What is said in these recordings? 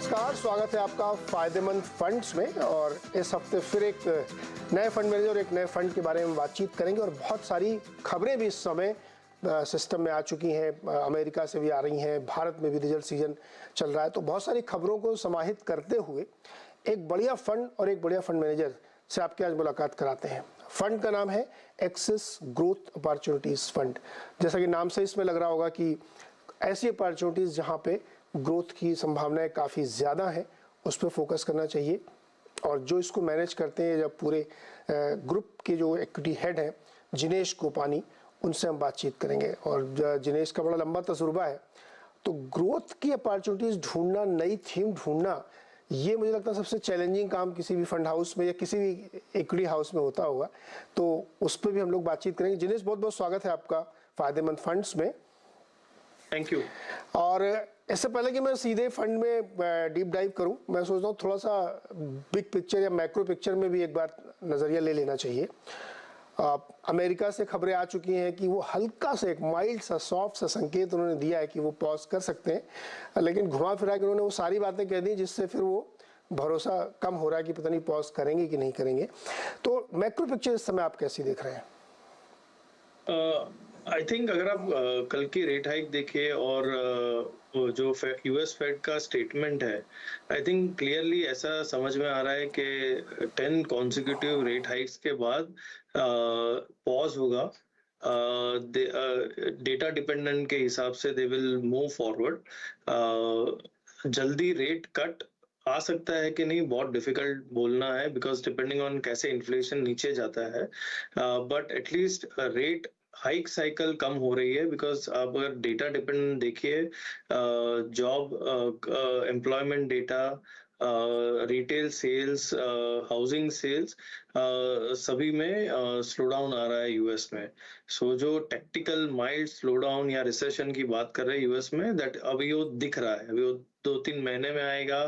नमस्कार, स्वागत है आपका फायदेमंद फंड्स में। और इस हफ्ते फिर एक नए फंड मैनेजर और एक नए फंड के बारे में बातचीत करेंगे। और बहुत सारी खबरें भी इस समय सिस्टम में आ चुकी हैं, अमेरिका से भी आ रही हैं, भारत में भी रिजल्ट सीजन चल रहा है। तो बहुत सारी खबरों को समाहित करते हुए एक बढ़िया फंड और एक बढ़िया फंड मैनेजर से आपके आज मुलाकात कराते हैं। फंड का नाम है एक्सिस ग्रोथ अपॉर्चुनिटीज फंड। जैसा कि नाम से इसमें लग रहा होगा कि ऐसी अपॉर्चुनिटीज जहां पे ग्रोथ की संभावनाएं काफ़ी ज़्यादा हैं, उस पर फोकस करना चाहिए। और जो इसको मैनेज करते हैं, जब पूरे ग्रुप के जो इक्विटी हेड हैं जिनेश गोपानी, उनसे हम बातचीत करेंगे। और जिनेश का बड़ा लंबा तजुर्बा है, तो ग्रोथ की अपॉर्चुनिटीज़ ढूंढना, नई थीम ढूंढना, ये मुझे लगता है सबसे चैलेंजिंग काम किसी भी फंड हाउस में या किसी भी इक्विटी हाउस में होता होगा। तो उस पर भी हम लोग बातचीत करेंगे। जिनेश, बहुत बहुत स्वागत है आपका फायदेमंद फंड्स में। Thank you. और इससे पहले कि मैं सीधे फंड में डीप डाइव करूं, मैं सोच रहा हूँ थोड़ा सा बिग पिक्चर या मैक्रो पिक्चर में भी एक बार नज़रिया ले लेना चाहिए। अमेरिका से खबरें आ चुकी हैं कि वो हल्का सा, एक माइल्ड सा, सॉफ्ट सा संकेत उन्होंने दिया है कि वो पॉज कर सकते हैं, लेकिन घुमा फिरा के उन्होंने वो सारी बातें कह दी जिससे फिर वो भरोसा कम हो रहा है कि पता नहीं पॉज करेंगे कि नहीं करेंगे। तो मैक्रो पिक्चर इस समय आप कैसी देख रहे हैं? आई थिंक अगर आप कल की रेट हाइक देखिए और जो यूएस फेड का स्टेटमेंट है, आई थिंक क्लियरली ऐसा समझ में आ रहा है कि 10 कॉन्जिक्यूटिव रेट हाइक्स के बाद पॉज होगा। डेटा डिपेंडेंट के हिसाब से दे विल मूव फॉरवर्ड। जल्दी रेट कट आ सकता है कि नहीं, बहुत डिफिकल्ट बोलना है, बिकॉज डिपेंडिंग ऑन कैसे इन्फ्लेशन नीचे जाता है। But at least rate hike cycle कम हो रही है, बिकॉज आप अगर डेटा डिपेंडेंट देखिए, job, employment data, retail sales, housing sales, सभी में स्लो डाउन आ रहा है यूएस में। सो जो टेक्टिकल माइल्ड स्लो डाउन या रिसेशन की बात कर रहे हैं यूएस में, दैट अभी वो दिख रहा है। अभी वो 2-3 महीने में आएगा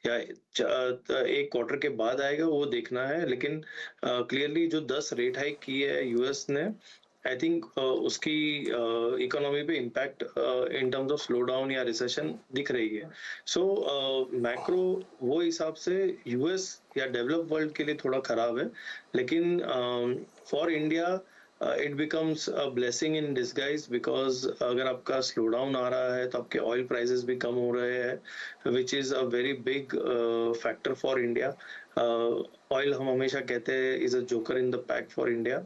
या एक क्वार्टर के बाद आएगा, वो देखना है। लेकिन क्लियरली जो 10 रेट हाइक की है यूएस ने, आई थिंक उसकी इकोनॉमी पे impact in terms of slow down या रिसेशन दिख रही है। सो मैक्रो वो हिसाब से यूएस या डेवलप वर्ल्ड के लिए थोड़ा खराब है, लेकिन for India it becomes a blessing in disguise, because अगर आपका स्लो डाउन आ रहा है तो आपके ऑयल प्राइसेस भी कम हो रहे हैं, which is a very big factor for India. Oil हम हमेशा कहते हैं is a joker in the pack for India.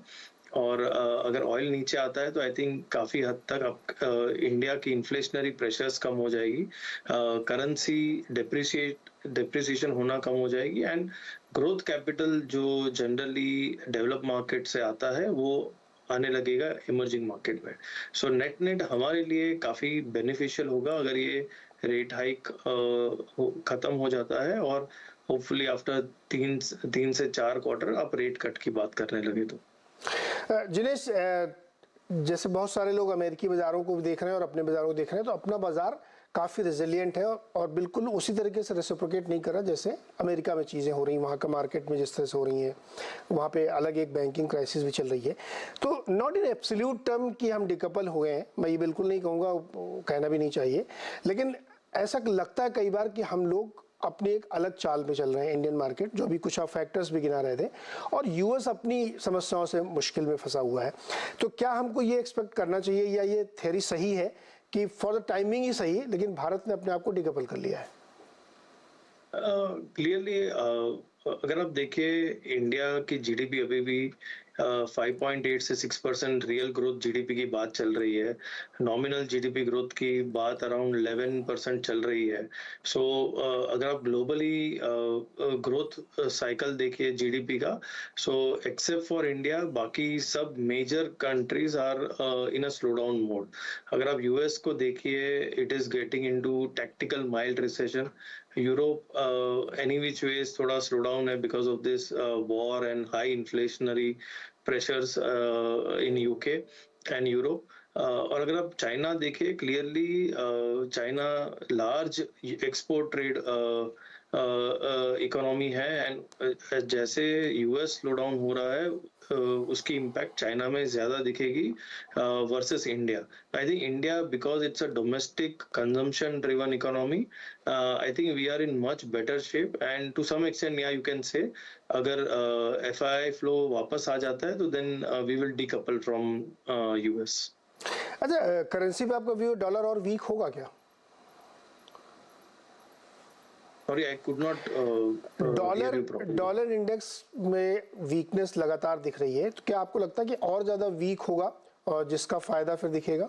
और अगर ऑयल नीचे आता है तो आई थिंक काफी हद तक इंडिया की इन्फ्लेशनरी प्रेशर्स कम हो जाएगी, करेंसी डिप्रिसिएशन होना कम हो जाएगी, एंड ग्रोथ कैपिटल जो जनरली डेवलप मार्केट से आता है वो आने लगेगा इमर्जिंग मार्केट में। सो नेट नेट हमारे लिए काफी बेनिफिशियल होगा अगर ये रेट हाइक खत्म हो जाता है, और होपफुली आफ्टर 3 से 4 क्वार्टर आप रेट कट की बात करने लगे तो। जिनेश, जैसे बहुत सारे लोग अमेरिकी बाज़ारों को देख रहे हैं और अपने बाज़ारों को देख रहे हैं, तो अपना बाज़ार काफ़ी रेजिलिएंट है और बिल्कुल उसी तरीके से रेसिप्रोकेट नहीं कर रहा जैसे अमेरिका में चीज़ें हो रही हैं, वहाँ का मार्केट में जिस तरह से हो रही हैं। वहाँ पे अलग एक बैंकिंग क्राइसिस भी चल रही है। तो नॉट इन एब्सोल्यूट टर्म कि हम डिकपल हो गए हैं, मैं ये बिल्कुल नहीं कहूँगा, कहना भी नहीं चाहिए, लेकिन ऐसा लगता है कई बार कि हम लोग अपनी एक अलग चाल में चल रहे हैं। इंडियन मार्केट, जो अभी कुछ आप फैक्टर्स भी गिना रहे थे, और यूएस अपनी समस्याओं से मुश्किल में फंसा हुआ है। तो क्या हमको ये एक्सपेक्ट करना चाहिए, या ये थ्योरी सही है कि फॉर द टाइमिंग ही सही, लेकिन भारत ने अपने आप को डिकपल कर लिया है? क्लियरली अगर आप देखिए, इंडिया की जीडीपी अभी भी 5.8 से 6% रियल ग्रोथ जीडीपी की बात चल रही है। नॉमिनल जीडीपी ग्रोथ की बात अराउंड 11% चल रही है। सो अगर आप ग्लोबली ग्रोथ साइकिल देखिए जीडीपी का, सो एक्सेप्ट फॉर इंडिया बाकी सब major countries are in a slow down mode. अगर आप यूएस को देखिए, it is getting into tactical mild recession. Europe any which ways थोड़ा स्लो डाउन है because of this war and high inflationary pressures in UK and Europe. और अगर आप China देखिए, clearly China large export trade economy है, and जैसे US slow down हो रहा है उसकी इम्पैक्ट चाइना में ज्यादा दिखेगी versus India. I think India, because it's a domestic consumption driven economy, I think we are in much better shape, and to some extent या यू कैन से अगर FI flow वापस आ जाता है तो then we will decouple from US. अच्छा, currency पे आपका व्यू डॉलर और वीक होगा क्या? Sorry, I could not dollar hear you properly. Dollar index में वीकनेस लगातार दिख रही है, तो क्या आपको लगता है कि और ज्यादा वीक होगा और जिसका फायदा फिर दिखेगा?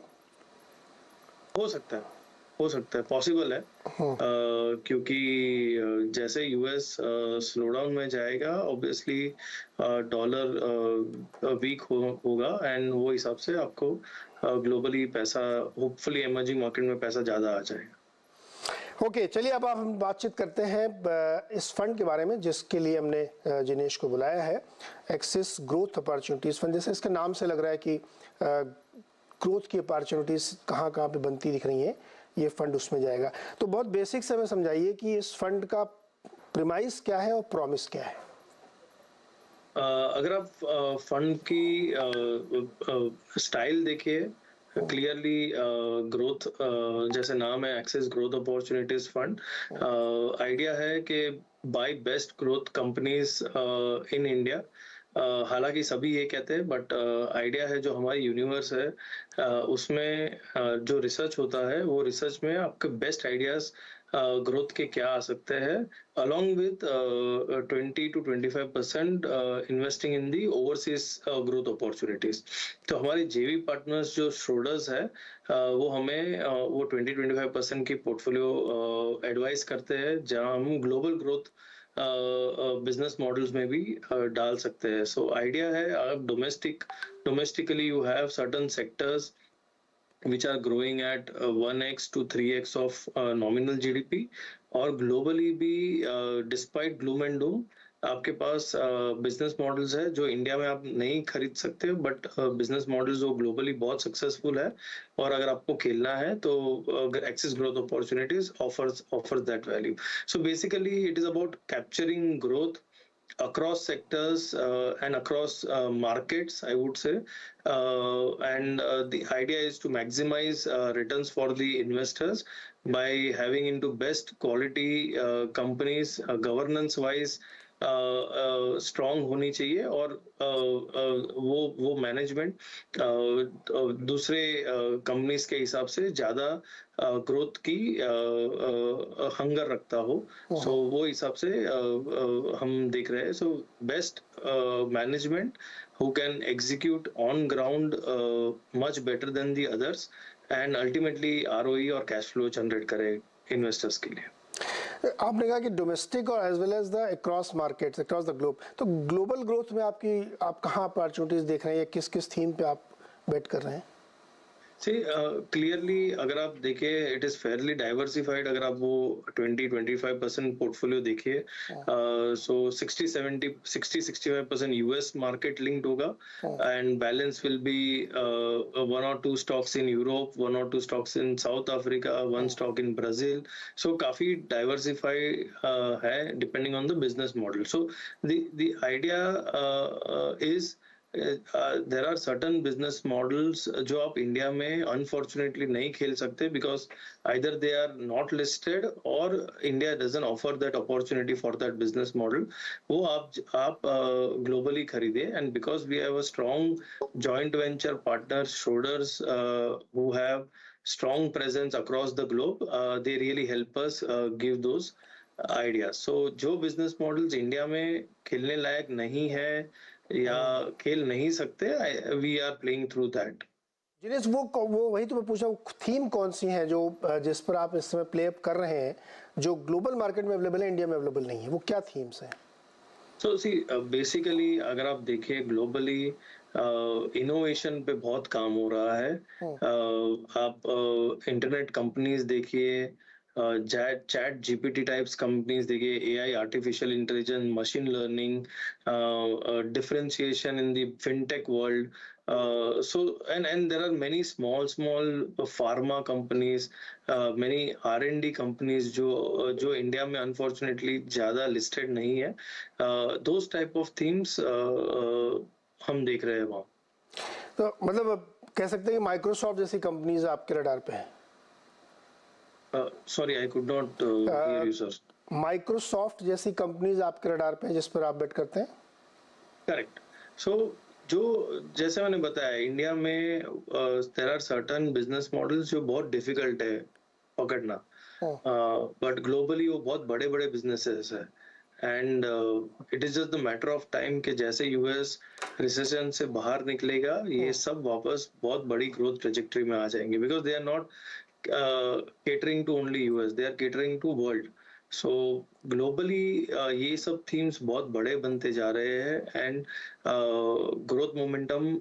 हो सकता है, पॉसिबल है, क्योंकि जैसे यूएस स्लो डाउन में जाएगा ऑब्वियसली डॉलर वीक होगा, एंड वो हिसाब से आपको ग्लोबली पैसा, होपफुली इमर्जिंग मार्केट में पैसा ज्यादा आ जाएगा. ओके, चलिए अब हम बातचीत करते हैं इस फंड के बारे में जिसके लिए हमने जिनेश को बुलाया है, एक्सिस ग्रोथ अपॉर्चुनिटीज फंड. जैसे इसके नाम से लग रहा है कि ग्रोथ की अपॉर्चुनिटीज कहाँ कहाँ पे बनती दिख रही हैं, ये फंड उसमें जाएगा. तो बहुत बेसिक से हमें समझाइए कि इस फंड का प्रीमाइस क्या है और प्रॉमिस क्या है. अगर आप फंड की स्टाइल देखिए, क्लियरली ग्रोथ, जैसे नाम है access growth opportunities fund, idea है कि buy best growth companies in India. हालांकि सभी ये कहते हैं, बट आइडिया है जो हमारी यूनिवर्स है उसमें जो रिसर्च होता है वो रिसर्च में आपके बेस्ट आइडियाज ग्रोथ के क्या आ सकते हैं, along with 20 to 25% investing in the overseas growth opportunities. तो हमारे जेवी पार्टनर्स जो श्रोडर्स है वो हमें वो 20-25% की पोर्टफोलियो एडवाइस करते हैं, जहां हम ग्लोबल ग्रोथ बिजनेस मॉडल्स में भी डाल सकते हैं. सो आइडिया है आप domestically you have certain sectors which are growing at 1x to 3x of nominal GDP, और ग्लोबली भी डिस्पाइट ग्लूम एंड डूम आपके पास बिजनेस मॉडल्स है जो इंडिया में आप नहीं खरीद सकते, बट बिजनेस मॉडल्स जो ग्लोबली बहुत सक्सेसफुल है, और अगर आपको खेलना है तो access growth opportunities offers that value. So basically it is about capturing growth across sectors and across markets, I would say, and the idea is to maximize returns for the investors by having into best quality companies, governance wise strong होनी चाहिए, और वो management दूसरे companies के हिसाब से ज्यादा growth की हंगर रखता हो. सो वो हिसाब से हम देख रहे हैं. So best management who can execute on ground much better than the others, and ultimately ROE और cash flow जनरेट करे इन्वेस्टर्स के लिए. आपने कहा कि डोमेस्टिक और as well as the across markets, across the globe, तो ग्लोबल ग्रोथ में आप कहाँ अपॉर्चुनिटीज देख रहे हैं, या किस किस थीम पे आप बेट कर रहे हैं? क्लियरली अगर आप देखें इट इज फेयरली डाइवर्सिफाइड. अगर आप वो 20-25% पोर्टफोलियो देखिए, सो 60-65% यूएस मार्केट लिंक्ड होगा, and balance will be 1 or 2 stocks in Europe, 1 or 2 stocks in South Africa, 1 stock in Brazil. So काफी डाइवर्सिफाइड है depending on the business model. So the idea is there are certain business models जो आप India में unfortunately नहीं खेल सकते, because either they are not listed or India doesn't offer that opportunity for that business model. वो आप globally खरीदे, and because we have a strong joint venture partner Schroders who have strong presence across the globe, they really help us give those ideas. So जो business models India में खेलने लायक नहीं है या खेल नहीं सकते, we are playing through that. Jinesh, वो वही तो मैं पूछ रहा हूँ, थीम कौन सी है जो जिस पर आप इस समय प्ले अप कर रहे हैं, जो ग्लोबल मार्केट में अवेलेबल है, इंडिया में अवेलेबल नहीं है, वो क्या थीम्स हैं? सो सी बेसिकली अगर आप देखिए ग्लोबली इनोवेशन पे बहुत काम हो रहा है. आप इंटरनेट कंपनीज देखिए, चैट जीपीटी टाइप्स कंपनीज देखिए, AI, artificial intelligence, machine learning, differentiation in the fintech world, So and there are many small pharma companies, many R&D companies जो इंडिया में अनफॉर्चुनेटली ज्यादा लिस्टेड नहीं है. Those type of themes हम देख रहे हैं वहाँ. तो मतलब अब कह सकते हैं कि माइक्रोसॉफ्ट जैसी कंपनीज आपके रडार पे है. Sorry, I could not hear you, sir. Microsoft जैसी कंपनीज आपके रडार पे है जिस पर आप बेट करते हैं. करेक्ट. सो जो जैसे मैंने बताया, इंडिया में there are certain business models जो बहुत डिफिकल्ट है पकड़ना, बट ग्लोबली वो बहुत बड़े बड़े बिजनेसेस है. And it is just the matter of time कि जैसे यूएस रिसेशन से बाहर निकलेगा, ये सब वापस बहुत बड़ी ग्रोथ ट्रेजेक्टरी में आ जाएंगे, because they are not catering to only US, they are catering to world. So globally ये सब themes बहुत बड़े बनते जा रहे हैं एंड ग्रोथ मोमेंटम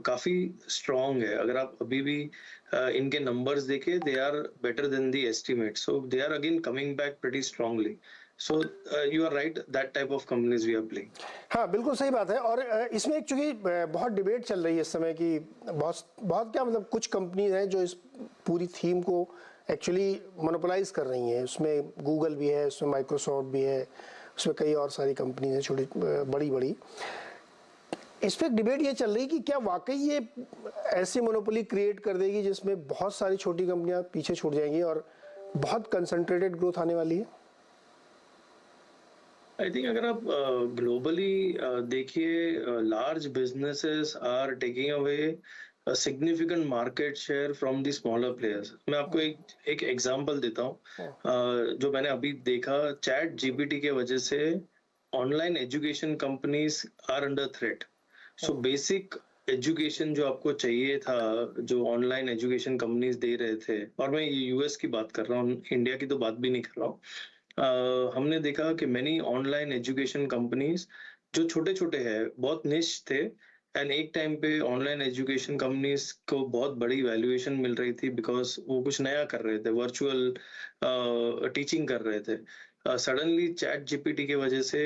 काफी स्ट्रॉन्ग है. अगर आप अभी भी इनके नंबर्स देखें, they are better than the estimate, so they are again coming back pretty strongly. So you are right, that type of companies we are playing. हाँ, बिल्कुल सही बात है. और इसमें एक चूंकि बहुत डिबेट चल रही है इस समय की, बहुत क्या मतलब कुछ कंपनीज हैं जो इस पूरी थीम को एक्चुअली मोनोपोलाइज कर रही हैं. उसमें गूगल भी है, उसमें माइक्रोसॉफ्ट भी है, उसमें कई और सारी कंपनीज हैं छोटी बड़ी. इस पर डिबेट ये चल रही है कि क्या वाकई ये ऐसी मोनोपोली क्रिएट कर देगी जिसमें बहुत सारी छोटी कंपनियां पीछे छूट जाएंगी और बहुत कंसंट्रेटेड ग्रोथ आने वाली है. आई थिंक अगर आप ग्लोबली देखिए, large businesses are taking away significant market share from the smaller players. मैं आपको एक एग्जांपल देता हूँ. जो मैंने अभी देखा, चैट जीपीटी के वजह से online education companies are under threat. So basic education जो आपको चाहिए था, जो ऑनलाइन एजुकेशन कंपनीज दे रहे थे, और मैं यूएस की बात कर रहा हूँ, इंडिया की तो बात भी नहीं कर रहा हूँ. हमने देखा कि मैनी ऑनलाइन एजुकेशन कंपनीज जो छोटे छोटे हैं, बहुत निश थे, एंड एक टाइम पे ऑनलाइन एजुकेशन कंपनीज को बहुत बड़ी वैल्यूएशन मिल रही थी बिकॉज वो कुछ नया कर रहे थे, वर्चुअल टीचिंग कर रहे थे. सडनली चैट जीपीटी की वजह से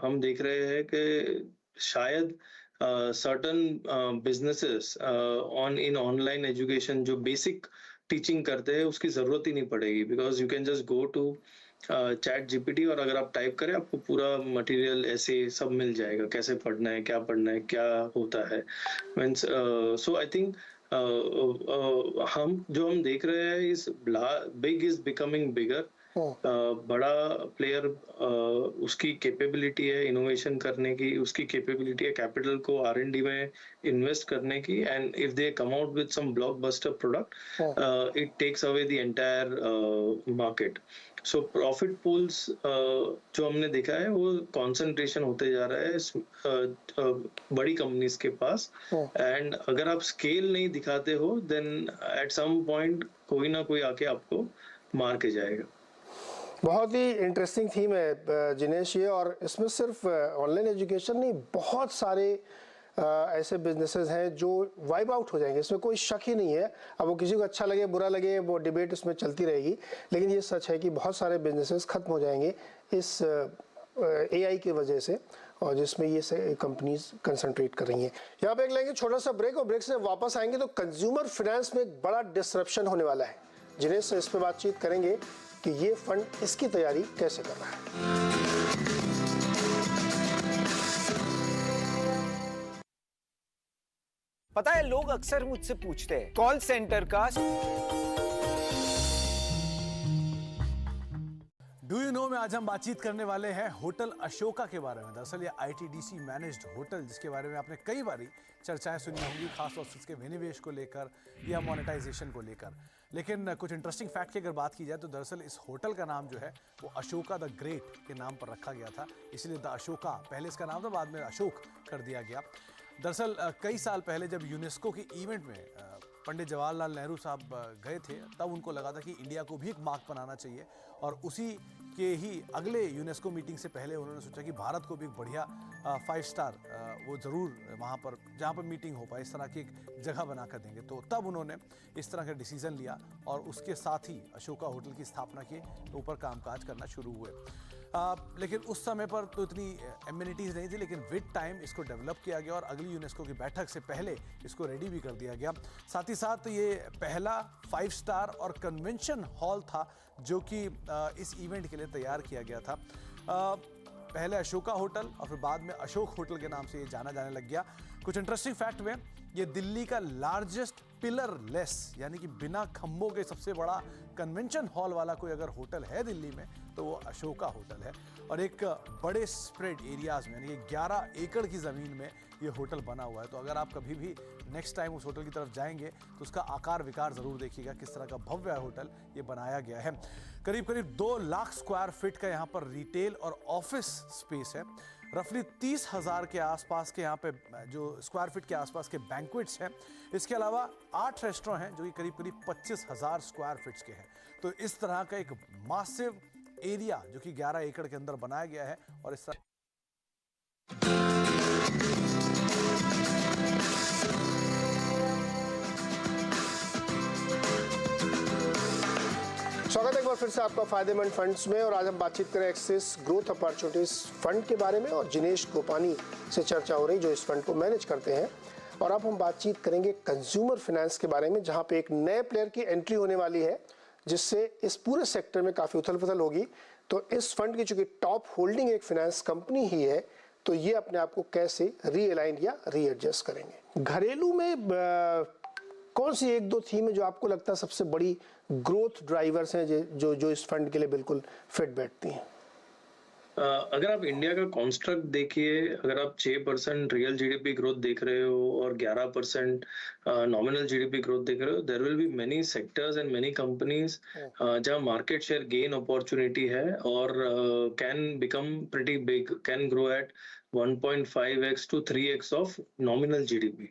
हम देख रहे हैं कि शायद certain businesses in online education जो बेसिक टीचिंग करते हैं उसकी जरूरत ही नहीं पड़ेगी, because you can just go to chat GPT और अगर आप टाइप करें, आपको पूरा मटेरियल ऐसे सब मिल जाएगा, कैसे पढ़ना है, क्या होता है. मीन्स सो आई थिंक हम देख रहे हैं, इस बिग इज बिकमिंग बिगर. बड़ा प्लेयर, उसकी कैपेबिलिटी है इनोवेशन करने की, उसकी कैपेबिलिटी है कैपिटल को R&D में इन्वेस्ट करने की, and if they come out with some blockbuster product, it takes away the entire market. So profit pools जो हमने देखा है, वो कंसंट्रेशन होते जा रहा है बड़ी कंपनीज के पास. एंड अगर आप स्केल नहीं दिखाते हो, देन एट सम पॉइंट कोई ना कोई आके आपको मार के जाएगा. बहुत ही इंटरेस्टिंग थीम है जिनेश ये, और इसमें सिर्फ ऑनलाइन एजुकेशन नहीं, बहुत सारे ऐसे बिजनेसेस हैं जो वाइप आउट हो जाएंगे, इसमें कोई शक ही नहीं है. अब वो किसी को अच्छा लगे बुरा लगे, वो डिबेट इसमें चलती रहेगी, लेकिन ये सच है कि बहुत सारे बिजनेसेस खत्म हो जाएंगे इस AI की वजह से, और जिसमें ये कंपनीज कंसंट्रेट कर रही हैं. यहाँ पे लेंगे छोटा सा ब्रेक, और ब्रेक से वापस आएंगे तो कंज्यूमर फाइनेंस में एक बड़ा डिसरप्शन होने वाला है. जिनेश से इस पर बातचीत करेंगे कि ये फंड इसकी तैयारी कैसे कर रहा है. पता है, लोग अक्सर मुझसे पूछते हैं कॉल सेंटर का डू यू नो में आज हम बातचीत करने वाले हैं होटल अशोका के बारे में. दरअसल ये ITDC मैनेज्ड होटल, जिसके बारे में आपने कई बारी चर्चाएं सुनी होंगी, खासतौर से इसके विनिवेश को लेकर या मोनेटाइजेशन को लेकर. लेकिन कुछ इंटरेस्टिंग फैक्ट की अगर बात की जाए तो दरअसल इस होटल का नाम जो है वो अशोका द ग्रेट के नाम पर रखा गया था, इसलिए द अशोका पहले इसका नाम था, बाद में अशोक कर दिया गया. दरअसल कई साल पहले जब यूनेस्को की इवेंट में पंडित जवाहरलाल नेहरू साहब गए थे, तब उनको लगा था कि इंडिया को भी एक मार्क बनाना चाहिए, और उसी के ही अगले यूनेस्को मीटिंग से पहले उन्होंने सोचा कि भारत को भी एक बढ़िया 5 स्टार वो ज़रूर वहाँ पर जहाँ पर मीटिंग हो पाए इस तरह की एक जगह बना कर देंगे। तो तब उन्होंने इस तरह का डिसीज़न लिया और उसके साथ ही अशोका होटल की स्थापना की, ऊपर कामकाज करना शुरू हुए। लेकिन उस समय पर तो इतनी एमिनिटीज़ नहीं थी, लेकिन विद टाइम इसको डेवलप किया गया और अगली यूनेस्को की बैठक से पहले इसको रेडी भी कर दिया गया। साथ ही साथ ये पहला 5 स्टार और कन्वेंशन हॉल था जो कि इस इवेंट के लिए तैयार किया गया था। पहले अशोका होटल और फिर बाद में अशोक होटल के नाम से ये जाना जाने लग गया। कुछ इंटरेस्टिंग फैक्ट में, ये दिल्ली का लार्जेस्ट पिलर लेस यानी कि बिना खंभों के सबसे बड़ा कन्वेंशन हॉल वाला कोई अगर होटल है दिल्ली में तो वो अशोका होटल है, और एक बड़े स्प्रेड एरियाज में यानी कि 11 एकड़ की ज़मीन में ये होटल बना हुआ है। तो अगर आप कभी भी नेक्स्ट टाइम उस होटल की तरफ जाएंगे तो उसका आकार विकार ज़रूर देखिएगा, किस तरह का भव्य होटल ये बनाया गया है। करीब करीब 2 लाख स्क्वायर फीट का यहाँ पर रिटेल और ऑफिस स्पेस है। रफली 30,000 के आसपास के यहाँ पे जो स्क्वायर फीट के आसपास के बैंक्वेट्स हैं। इसके अलावा 8 रेस्टोरेंट हैं जो कि करीब करीब 25,000 स्क्वायर फीट्स के हैं। तो इस तरह का एक मासिव एरिया जो कि 11 एकड़ के अंदर बनाया गया है, और इस तरह स्वागत है एक बार फिर से आपका फायदेमंद फंड्स में। और आज हम बातचीत करें एक्सिस ग्रोथ अपॉर्चुनिटीज फंड के बारे में, और जिनेश गोपानी से चर्चा हो रही जो इस फंड को मैनेज करते हैं। और अब हम बातचीत करेंगे कंज्यूमर फाइनेंस के बारे में, जहां पे एक नए प्लेयर की एंट्री होने वाली है जिससे इस पूरे सेक्टर में काफ़ी उथल पुथल होगी। तो इस फंड की चूंकि टॉप होल्डिंग एक फाइनेंस कंपनी ही है, तो ये अपने आप को कैसे रीअलाइन या रीएडजस्ट करेंगे। घरेलू में कौन सी 1-2 थीम है जो आपको लगता है सबसे बड़ी ग्रोथ ड्राइवर्स हैं जो इस फंड के लिए बिल्कुल फिट बैठती हैं? अगर आप इंडिया का कॉन्स्ट्रक्ट देखिए, अगर आप 6% रियल जीडीपी ग्रोथ देख रहे हो और 11% नॉमिनल जीडीपी ग्रोथ देख रहे हो, there will be many sectors and many companies जहां मार्केट शेयर गेन अपॉर्चुनिटी है और can become pretty big, can grow at 1.5x to 3x of nominal GDP.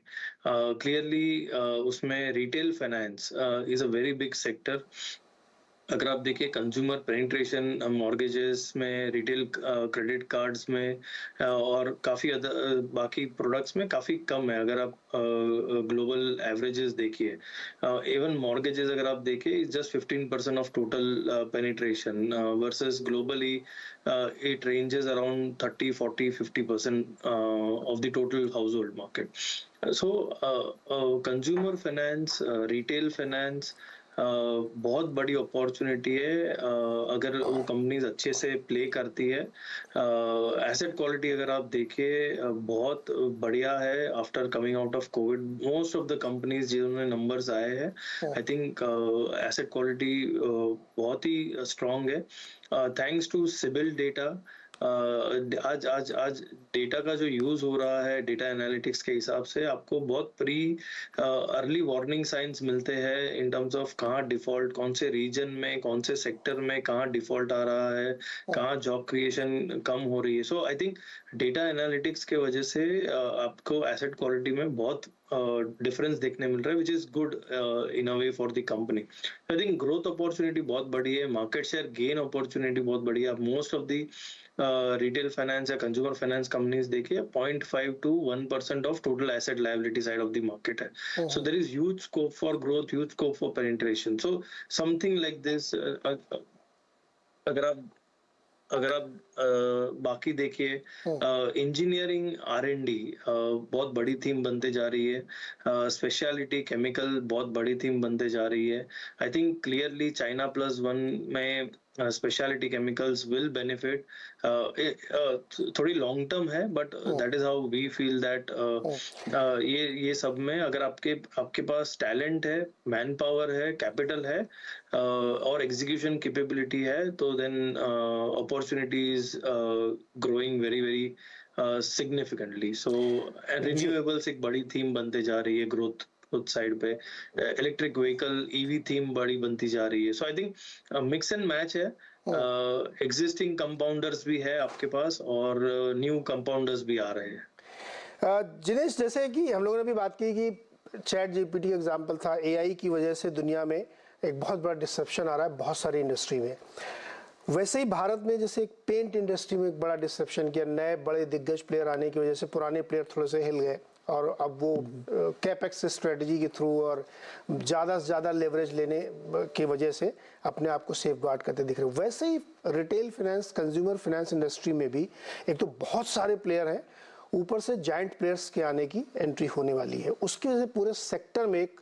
Clearly, उसमें retail finance is a very big sector. अगर आप देखिए consumer penetration mortgages में, retail credit cards में और काफ़ी बाकी प्रोडक्ट्स में काफ़ी कम है। अगर आप ग्लोबल एवरेजेस देखिए, इवन मॉर्गेजेस अगर आप देखिए just 15% of total penetration versus globally it ranges around 30, 40, 50% of the total household market. So consumer finance, retail finance बहुत बड़ी अपॉर्चुनिटी है अगर वो कंपनीज अच्छे से प्ले करती है। एसेट क्वालिटी अगर आप देखिए बहुत बढ़िया है after coming out of Covid. Most of the companies जिन्होंने नंबर्स आए हैं, आई थिंक एसेट क्वालिटी बहुत ही स्ट्रांग है थैंक्स टू सिबिल डेटा। आज डेटा का जो यूज हो रहा है, डेटा एनालिटिक्स के हिसाब से आपको बहुत अर्ली वार्निंग साइंस मिलते हैं इन टर्म्स ऑफ कहाँ डिफॉल्ट, कौन से रीजन में, कौन से सेक्टर में कहाँ डिफॉल्ट आ रहा है, कहाँ जॉब क्रिएशन कम हो रही है। So I think data analytics के वजह से आपको एसेट क्वालिटी में बहुत डिफरेंस देखने मिल रहा है, which is good in a way for the company. I think growth opportunity बहुत बड़ी है, मार्केट शेयर गेन अपॉर्चुनिटी बहुत बड़ी है। Most of the retail finance या कंज्यूमर फाइनेंस कंपनीज देखिए 0.5 to 1% of total asset liability side of the market है। So there is huge scope for growth, huge scope for penetration. So something like this अगर आप बाकी देखिए engineering R&D बहुत बड़ी theme बनते जा रही है, स्पेशलिटी केमिकल बहुत बड़ी थीम बनते जा रही है। आई थिंक क्लियरली China+1 में स्पेशलिटी केमिकल्स विल बेनिफिट। थोड़ी लॉन्ग टर्म है but that is how we feel that ये सब में अगर आपके पास टैलेंट है, मैन पावर है, कैपिटल है और एग्जीक्यूशन कैपेबिलिटी है, तो then opportunities growing very very significantly. So renewables एक बड़ी थीम बनते जा रही है ग्रोथ उस साइड पे, इलेक्ट्रिक व्हीकल EV थीम बड़ी बनती जा रही है। So I think mix and match है, एग्जिस्टिंग कंपाउंडर्स भी है आपके पास और न्यू कंपाउंडर्स भी आ रहे हैं। जिनेश, जैसे कि हम लोगों ने भी बात की कि चैट जीपीटी एग्जाम्पल था, एआई की वजह से दुनिया में एक बहुत बड़ा डिसरप्शन आ रहा है बहुत सारी इंडस्ट्री में। वैसे ही भारत में जैसे एक पेंट इंडस्ट्री में एक बड़ा डिसरप्शन किया, नए बड़े दिग्गज प्लेयर आने की वजह से पुराने प्लेयर थोड़े से हिल गए और अब वो कैपेक्स स्ट्रेटजी के थ्रू और ज़्यादा से ज़्यादा लेवरेज लेने की वजह से अपने आप को सेफ गार्ड करते दिख रहे हैं। वैसे ही retail finance, consumer finance industry में भी एक तो बहुत सारे प्लेयर हैं, ऊपर से जाइंट प्लेयर्स के आने की एंट्री होने वाली है। उसके वजह से पूरे सेक्टर में एक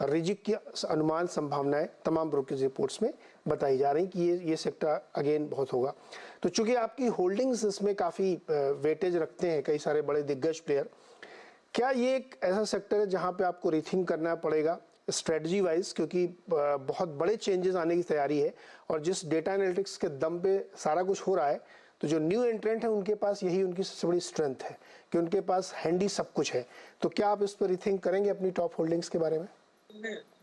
रिजिक की अनुमान संभावनाएं तमाम ब्रोकरेज रिपोर्ट्स में बताई जा रही कि ये सेक्टर अगेन बहुत होगा। तो चूंकि आपकी होल्डिंग्स इसमें काफ़ी वेटेज रखते हैं कई सारे बड़े दिग्गज प्लेयर, क्या ये एक ऐसा सेक्टर है जहां पे आपको रीथिंक करना पड़ेगा स्ट्रेटजी वाइज, क्योंकि बहुत बड़े चेंजेस आने की तैयारी है और जिस डेटा एनालिटिक्स के दम पे सारा कुछ हो रहा है, तो जो न्यू एंट्रेंट है उनके पास यही उनकी सबसे बड़ी स्ट्रेंथ है कि उनके पास हैंडी सब कुछ है। तो क्या आप इस पर रीथिंक करेंगे अपनी टॉप होल्डिंग्स के बारे में?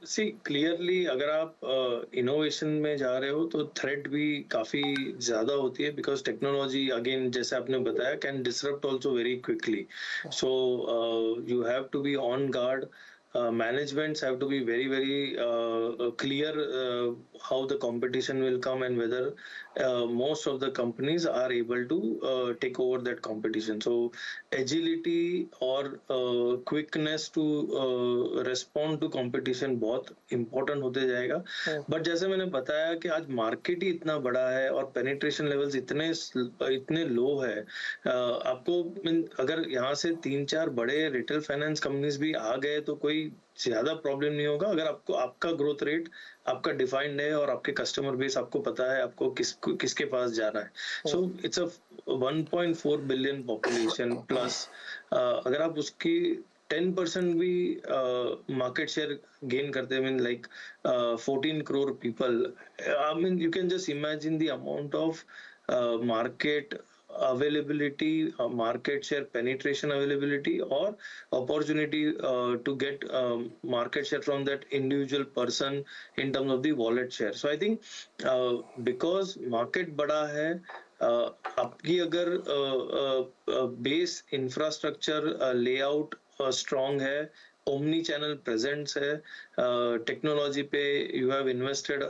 सी क्लियरली अगर आप इनोवेशन में जा रहे हो तो थ्रेट भी काफी ज्यादा होती है, बिकॉज टेक्नोलॉजी अगेन जैसे आपने बताया can disrupt also very quickly, so you have to be on guard. Managements have to be very clear how the competition will come and whether most of the companies are able to take over that competition. So agility or quickness to respond to competition बहुत important होते जाएगा. But जैसे मैंने बताया कि आज market ही इतना बड़ा है और पेनिट्रेशन लेवल्स इतने लो है, आपको अगर यहाँ से 3-4 बड़े रिटेल फाइनेंस कंपनीज भी आ गए तो कोई ज्यादा प्रॉब्लम नहीं होगा, अगर आपको आपका ग्रोथ रेट आपका डिफाइंड है और आपके कस्टमर बेस आपको पता है आपको किसके पास जाना है. So it's a 1.4 billion population plus, अगर आप उसकी 10% भी मार्केट शेयर गेन करते हैं, mean like 14 crore people, I mean you can just imagine the amount of market availability, market share penetration availability or opportunity to get market share from that individual person in terms of the wallet share. So I think because market बड़ा है, आपकी अगर base infrastructure layout strong है, omni channel presence है, technology पे you have invested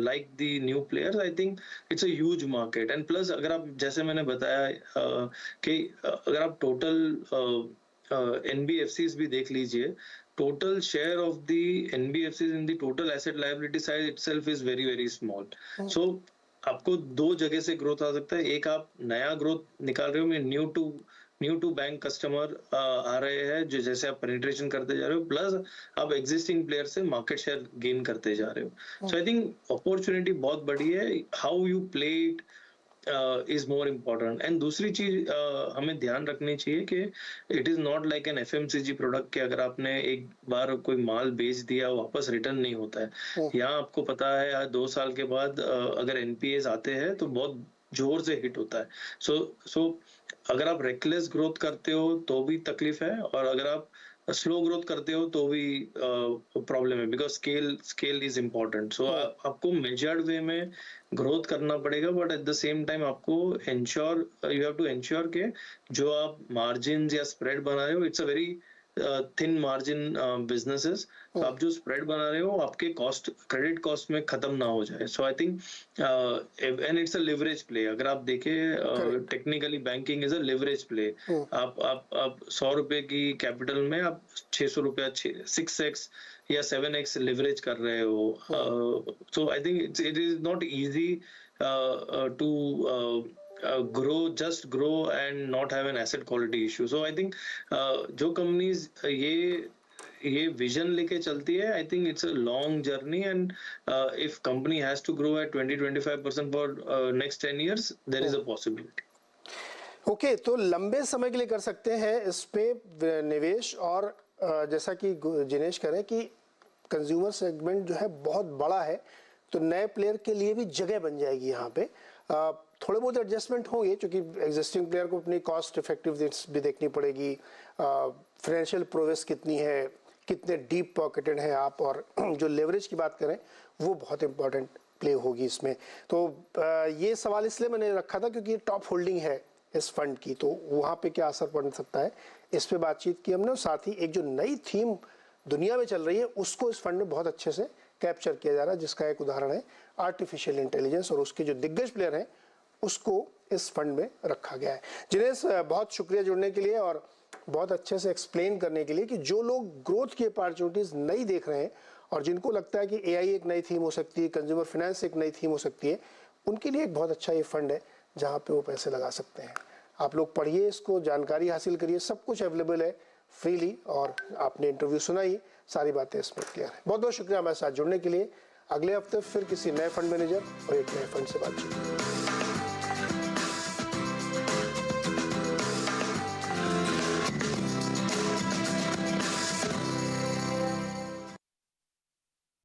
like the new players, I think it's a huge market. And plus अगर आप जैसे मैंने बताया कि अगर आप टोटल एनबीएफसीज भी देख लीजिए, total share of the NBFCs in the total asset liability side itself is very small. So आपको दो जगह से ग्रोथ आ सकता है, एक आप नया ग्रोथ निकाल रहे हो, न्यू टू बैंक कस्टमर आ रहे हैं जो जैसे आप पेनिट्रेशन करते जा रहे हो, प्लस आप एग्जिस्टिंग प्लेयर से मार्केट शेयर गेन करते जा रहे हो. सो आई थिंक अपॉर्चुनिटी बहुत बड़ी है, how you play it is more important. And दूसरी चीज हमें ध्यान रखनी चाहिए कि it is not like an FMCG product कि अगर आपने एक बार कोई माल बेच दिया वापस रिटर्न नहीं होता है. यहाँ आपको पता है 2 साल के बाद अगर एनपीएस आते हैं तो बहुत जोर से हिट होता है. सो अगर आप रेकलेस ग्रोथ करते हो तो भी तकलीफ है, और अगर आप स्लो ग्रोथ करते हो तो भी प्रॉब्लम है, बिकॉज स्केल इज इम्पोर्टेंट. सो आपको मेजर्ड वे में ग्रोथ करना पड़ेगा, but at the same time आपको यू हैव टू एंश्योर के जो आप मार्जिन या स्प्रेड बना रहे हो, it's a very thin margin businesses. आप जो स्प्रेड बना रहे हो आपके क्रेडिट कॉस्ट में खत्म ना हो जाए. So I think and it's a leverage play. अगर आप देखें technically banking is a leverage play. आप 100 रुपए की कैपिटल में आप 600 रुपया 6x या 7x लिवरेज कर रहे हो. So I think it is not easy to grow and not have an asset quality issue. So I think जो companies ये vision लेके चलती है, I think it's a long journey, and if company has to grow at 20-25% for next 10 years, there is a possibility. Okay, तो लंबे समय के लिए कर सकते हैं इस पे निवेश, और जैसा कि जिनेश कह रहे हैं कि कंज्यूमर सेगमेंट जो है बहुत बड़ा है, तो नए प्लेयर के लिए भी जगह बन जाएगी यहाँ पे. थोड़े बहुत एडजस्टमेंट होंगे क्योंकि एग्जिस्टिंग प्लेयर को अपनी कॉस्ट इफेक्टिवनेस भी देखनी पड़ेगी, फाइनेंशियल प्रोग्रेस कितनी है, कितने डीप पॉकेटेड हैं आप, और जो लेवरेज की बात करें वो बहुत इंपॉर्टेंट प्ले होगी इसमें. तो ये सवाल इसलिए मैंने रखा था क्योंकि ये टॉप होल्डिंग है इस फंड की, तो वहाँ पे क्या असर पड़ सकता है इस पे बातचीत की हमने. साथ ही एक जो नई थीम दुनिया में चल रही है उसको इस फंड में बहुत अच्छे से कैप्चर किया जा रहा है, जिसका एक उदाहरण है आर्टिफिशियल इंटेलिजेंस, और उसके जो दिग्गज प्लेयर हैं उसको इस फंड में रखा गया है। जिनेश, बहुत शुक्रिया जुड़ने के लिए और बहुत अच्छे से एक्सप्लेन करने के लिए कि जो लोग ग्रोथ की अपॉर्चुनिटीज नहीं देख रहे हैं और जिनको लगता है कि एआई एक नई थीम हो सकती है, कंज्यूमर फाइनेंस एक नई थीम हो सकती है, उनके लिए एक बहुत अच्छा ये फंड है जहाँ पे वो पैसे लगा सकते हैं। आप लोग पढ़िए, इसको जानकारी हासिल करिए, सब कुछ अवेलेबल है फ्रीली, और आपने इंटरव्यू सुनाई, सारी बातें इसमें क्लियर है। बहुत बहुत शुक्रिया हमारे साथ जुड़ने के लिए। अगले हफ्ते फिर किसी नए फंड मैनेजर और एक नए फंड से बातचीत।